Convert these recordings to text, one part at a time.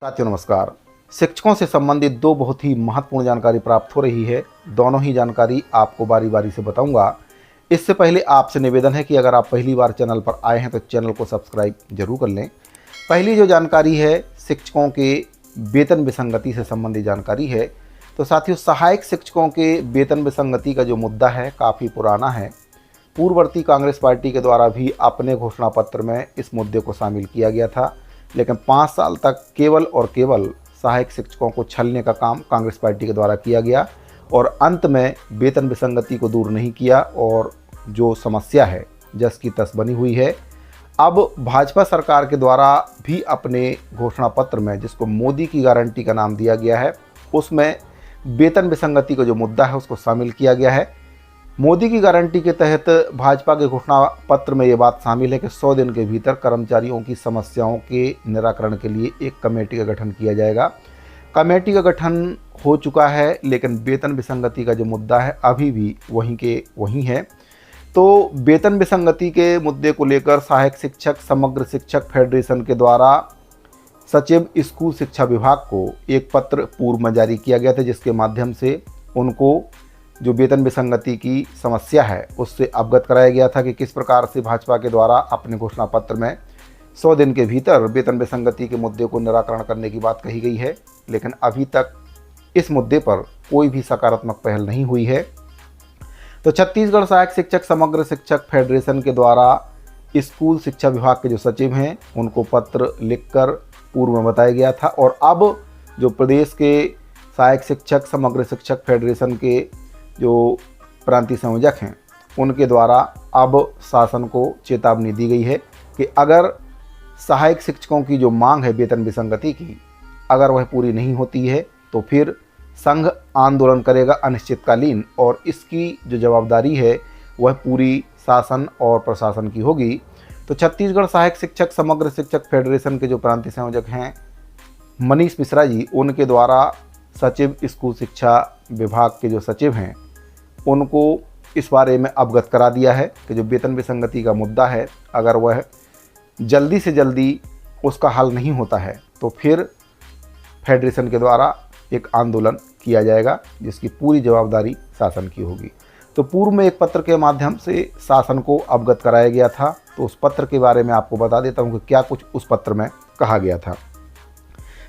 साथियों नमस्कार। शिक्षकों से संबंधित दो बहुत ही महत्वपूर्ण जानकारी प्राप्त हो रही है। दोनों ही जानकारी आपको बारी बारी से बताऊंगा। इससे पहले आपसे निवेदन है कि अगर आप पहली बार चैनल पर आए हैं तो चैनल को सब्सक्राइब जरूर कर लें। पहली जो जानकारी है शिक्षकों के वेतन विसंगति से संबंधित जानकारी है। तो साथियों, सहायक शिक्षकों के वेतन विसंगति का जो मुद्दा है काफ़ी पुराना है। पूर्ववर्ती कांग्रेस पार्टी के द्वारा भी अपने घोषणा पत्र में इस मुद्दे को शामिल किया गया था, लेकिन 5 साल तक केवल और केवल सहायक शिक्षकों को छलने का काम कांग्रेस पार्टी के द्वारा किया गया और अंत में वेतन विसंगति को दूर नहीं किया और जो समस्या है जस की तस बनी हुई है। अब भाजपा सरकार के द्वारा भी अपने घोषणा पत्र में, जिसको मोदी की गारंटी का नाम दिया गया है, उसमें वेतन विसंगति का जो मुद्दा है उसको शामिल किया गया है। मोदी की गारंटी के तहत भाजपा के घोषणा पत्र में ये बात शामिल है कि 100 दिन के भीतर कर्मचारियों की समस्याओं के निराकरण के लिए एक कमेटी का गठन किया जाएगा। कमेटी का गठन हो चुका है, लेकिन वेतन विसंगति का जो मुद्दा है अभी भी वहीं के वहीं है। तो वेतन विसंगति के मुद्दे को लेकर सहायक शिक्षक समग्र शिक्षक फेडरेशन के द्वारा सचिव स्कूल शिक्षा विभाग को एक पत्र पूर्व में जारी किया गया था, जिसके माध्यम से उनको जो वेतन विसंगति की समस्या है उससे अवगत कराया गया था कि किस प्रकार से भाजपा के द्वारा अपने घोषणा पत्र में 100 दिन के भीतर वेतन विसंगति के मुद्दे को निराकरण करने की बात कही गई है, लेकिन अभी तक इस मुद्दे पर कोई भी सकारात्मक पहल नहीं हुई है। तो छत्तीसगढ़ सहायक शिक्षक समग्र शिक्षक फेडरेशन के द्वारा स्कूल शिक्षा विभाग के जो सचिव हैं उनको पत्र लिखकर पूर्व में बताया गया था और अब जो प्रदेश के सहायक शिक्षक समग्र शिक्षक फेडरेशन के जो प्रांतीय संयोजक हैं उनके द्वारा अब शासन को चेतावनी दी गई है कि अगर सहायक शिक्षकों की जो मांग है वेतन विसंगति की, अगर वह पूरी नहीं होती है तो फिर संघ आंदोलन करेगा अनिश्चितकालीन, और इसकी जो जवाबदारी है वह पूरी शासन और प्रशासन की होगी। तो छत्तीसगढ़ सहायक शिक्षक समग्र शिक्षक फेडरेशन के जो प्रांतीय संयोजक हैं मनीष मिश्रा जी, उनके द्वारा सचिव स्कूल शिक्षा विभाग के जो सचिव हैं उनको इस बारे में अवगत करा दिया है कि जो वेतन विसंगति का मुद्दा है, अगर वह जल्दी से जल्दी उसका हल नहीं होता है तो फिर फेडरेशन के द्वारा एक आंदोलन किया जाएगा, जिसकी पूरी जवाबदारी शासन की होगी। तो पूर्व में एक पत्र के माध्यम से शासन को अवगत कराया गया था, तो उस पत्र के बारे में आपको बता देता हूँ कि क्या कुछ उस पत्र में कहा गया था।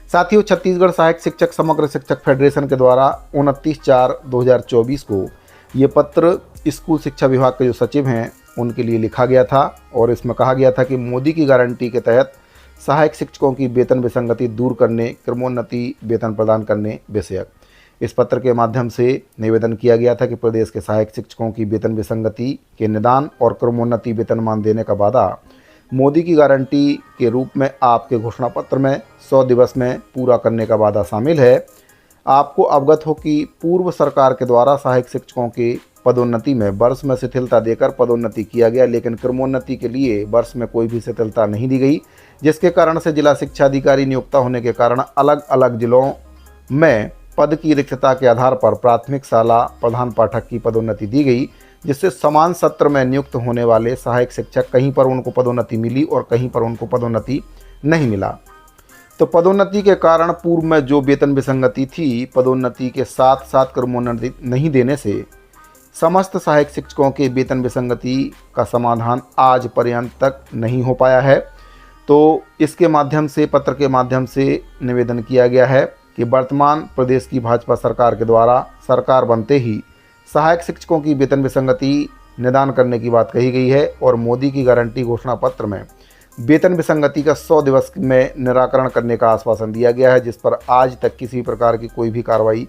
साथियों, छत्तीसगढ़ सहायक शिक्षक समग्र शिक्षक फेडरेशन के द्वारा 29/4/2024 को ये पत्र स्कूल शिक्षा विभाग के जो सचिव हैं उनके लिए लिखा गया था और इसमें कहा गया था कि मोदी की गारंटी के तहत सहायक शिक्षकों की वेतन विसंगति दूर करने, क्रमोन्नति वेतन प्रदान करने विषयक इस पत्र के माध्यम से निवेदन किया गया था कि प्रदेश के सहायक शिक्षकों की वेतन विसंगति के निदान और क्रमोन्नति वेतनमान देने का वादा मोदी की गारंटी के रूप में आपके घोषणा पत्र में 100 दिवस में पूरा करने का वादा शामिल है। आपको अवगत हो कि पूर्व सरकार के द्वारा सहायक शिक्षकों के पदोन्नति में वर्ष में शिथिलता देकर पदोन्नति किया गया, लेकिन क्रमोन्नति के लिए वर्ष में कोई भी शिथिलता नहीं दी गई, जिसके कारण से जिला शिक्षा अधिकारी नियुक्त होने के कारण अलग अलग जिलों में पद की रिक्तता के आधार पर प्राथमिक शाला प्रधान पाठक की पदोन्नति दी गई, जिससे समान सत्र में नियुक्त होने वाले सहायक शिक्षक कहीं पर उनको पदोन्नति मिली और कहीं पर उनको पदोन्नति नहीं मिला। तो पदोन्नति के कारण पूर्व में जो वेतन विसंगति थी, पदोन्नति के साथ साथ क्रमोन्नति नहीं देने से समस्त सहायक शिक्षकों के वेतन विसंगति का समाधान आज पर्यंत तक नहीं हो पाया है। तो इसके माध्यम से, पत्र के माध्यम से निवेदन किया गया है कि वर्तमान प्रदेश की भाजपा सरकार के द्वारा सरकार बनते ही सहायक शिक्षकों की वेतन विसंगति निदान करने की बात कही गई है और मोदी की गारंटी घोषणा पत्र में वेतन विसंगति का 100 दिवस में निराकरण करने का आश्वासन दिया गया है, जिस पर आज तक किसी प्रकार की कोई भी कार्रवाई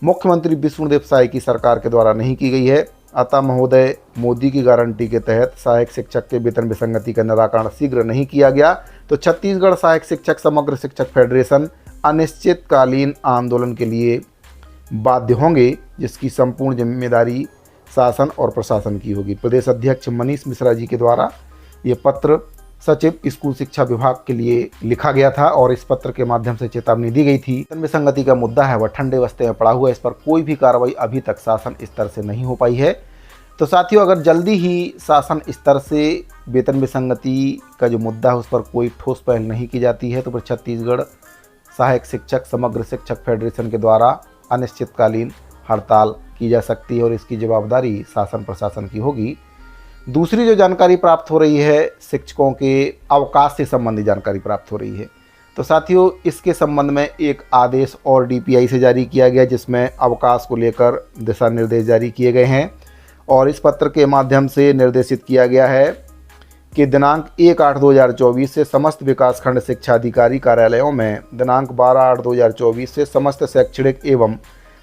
मुख्यमंत्री विष्णुदेव साय की सरकार के द्वारा नहीं की गई है। अतः महोदय, मोदी की गारंटी के तहत सहायक शिक्षक के वेतन विसंगति का निराकरण शीघ्र नहीं किया गया तो छत्तीसगढ़ सहायक शिक्षक समग्र शिक्षक फेडरेशन अनिश्चितकालीन आंदोलन के लिए बाध्य होंगे, जिसकी संपूर्ण जिम्मेदारी शासन और प्रशासन की होगी। प्रदेश अध्यक्ष मनीष मिश्रा जी के द्वारा ये पत्र सचिव स्कूल शिक्षा विभाग के लिए लिखा गया था और इस पत्र के माध्यम से चेतावनी दी गई थी। वेतन विसंगति का मुद्दा है वह ठंडे बस्ते में पड़ा हुआ है, इस पर कोई भी कार्रवाई अभी तक शासन स्तर से नहीं हो पाई है। तो साथियों, अगर जल्दी ही शासन स्तर से वेतन विसंगति का जो मुद्दा है उस पर कोई ठोस पहल नहीं की जाती है तो फिर छत्तीसगढ़ सहायक शिक्षक समग्र शिक्षक फेडरेशन के द्वारा अनिश्चितकालीन हड़ताल की जा सकती है और इसकी जवाबदारी शासन प्रशासन की होगी। दूसरी जो जानकारी प्राप्त हो रही है, शिक्षकों के अवकाश से संबंधित जानकारी प्राप्त हो रही है। तो साथियों, इसके संबंध में एक आदेश और DPI से जारी किया गया, जिसमें अवकाश को लेकर दिशा निर्देश जारी किए गए हैं और इस पत्र के माध्यम से निर्देशित किया गया है कि दिनांक 1/8/2024 से समस्त विकासखंड शिक्षा अधिकारी कार्यालयों में, दिनांक 12/8/2024 से समस्त शैक्षणिक एवं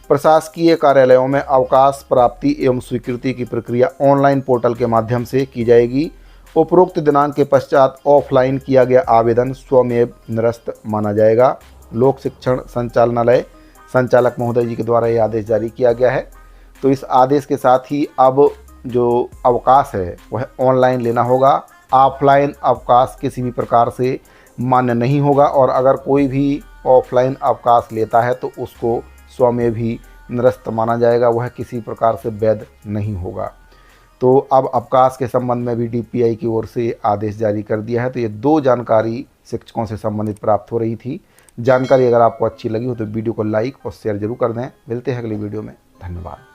प्रशासकीय कार्यालयों में अवकाश प्राप्ति एवं स्वीकृति की प्रक्रिया ऑनलाइन पोर्टल के माध्यम से की जाएगी। उपरोक्त दिनांक के पश्चात ऑफलाइन किया गया आवेदन स्वमेव निरस्त माना जाएगा। लोक शिक्षण संचालनालय संचालक महोदय जी के द्वारा यह आदेश जारी किया गया है। तो इस आदेश के साथ ही अब जो अवकाश है वह ऑनलाइन लेना होगा। ऑफलाइन अवकाश किसी भी प्रकार से मान्य नहीं होगा और अगर कोई भी ऑफलाइन अवकाश लेता है तो उसको स्वमेव ही निरस्त माना जाएगा, वह किसी प्रकार से वैध नहीं होगा। तो अब अवकाश के संबंध में भी DPI की ओर से आदेश जारी कर दिया है। तो ये 2 जानकारी शिक्षकों से संबंधित प्राप्त हो रही थी। जानकारी अगर आपको अच्छी लगी हो तो वीडियो को लाइक और शेयर जरूर कर दें। मिलते हैं अगली वीडियो में। धन्यवाद।